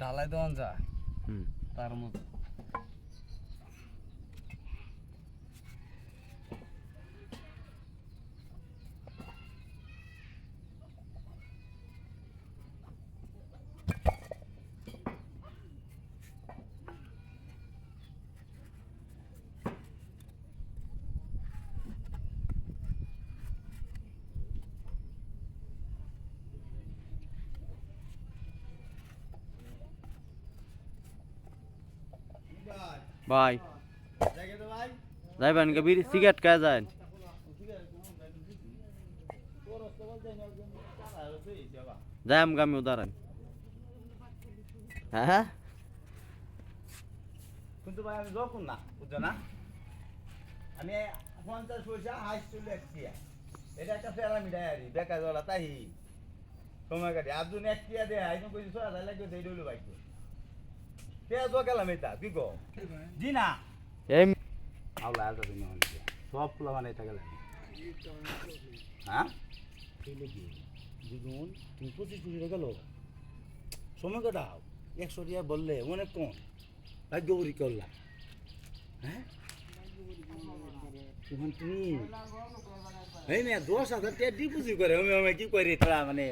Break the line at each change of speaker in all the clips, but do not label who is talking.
ঢালাই দেওয়া যায় তার মতো
ভাই যাইবেন কবির সিগারেট খাওয়া যায় যাই আমি উদাহরণ হ্যাঁ
কিন্তু ভাই আমি যখন না বুঝছো না আমি 50 পয়সা হাইস চলে আসছি এটা একটা প্যারামিডারি বেকার জলা তাই সময় কাটে আর যদি 1 টিয়া দেয় আইনো কইছো 6000 লাগবে দেই ডইলো ভাই কে তো গেলাম এটা কি গো জি না
এই
আল্লাহ আলটা দিন হইছে সব ফুলা মানে এটা গেলাম হ্যাঁ কি লাগি দুজন তুমি 25 টাকা গেল সময় কাটাও 100 টাকা বললে অনেক কম ভাগ্যবরী করলা হ্যাঁ তুমি এই মেয়ে 10,000 টাকা ডিপোজিট করে আমি কি করি তোরা মানে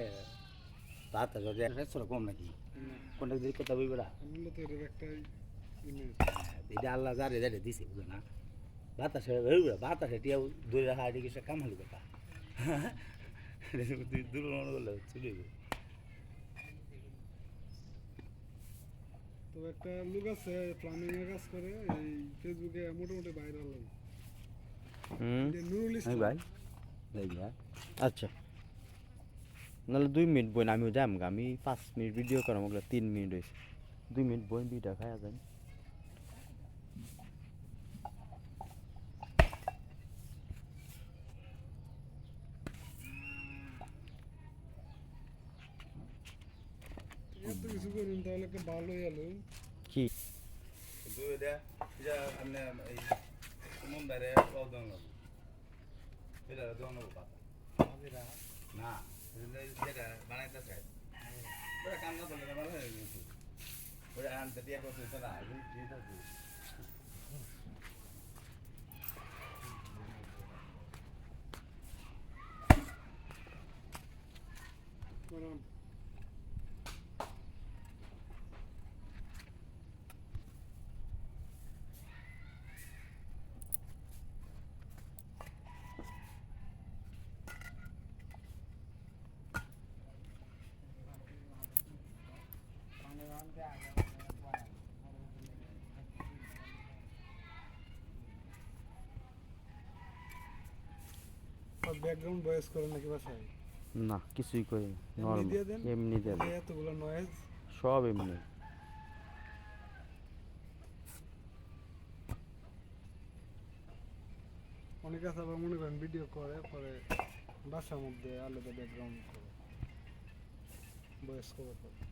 বাতা যদি 100 কম নাকি কোনটা দিকে কথা বলবি না এটা আল্লাহ যারে যারে দিছে বুঝো না বাতাসে হইবে বাতাসে টিয়া ধরে রাখা এদিকে সে কামালি কথা তুই দূর মনে করলে চলে
তো একটা লোক আছে প্লাম্বিং এর কাজ করে এই ফেসবুকে মোটামুটি ভাইরাল হয় নুরুল ইসলাম
ভাই আচ্ছা নাহলে 2 মিনিট বই আমিও যাম আমি 5 মিনিট ভিডিও করাম ওগুলো 3 মিনিট হয়েছে 2 মিনিট বই বিটা খাওয়া যায়
এত কিছু করুন তাহলে একটা ভালোই হলো
কি
দুই দে যা আপনি এই মুম্বাইরে ওদন এটা দোনো পাতা না যেটা বানাইতে চাই ওরা কাম না করলে ভালো হয়ে গেছে ওরা আনতে দিয়ে করতে না ঠিক আছে
ব্যাকগ্রাউন্ড ভয়েস করে নাকি বাসায়
না কিছুই করি
এমনি দিয়ে দেন
এমনি দেন
এতগুলো নয়েজ
সব এমনি
অনেকে আছে আবার মনে করেন ভিডিও করে পরে বাসার মধ্যে আলাদা ব্যাকগ্রাউন্ড করে ভয়েস কভার করে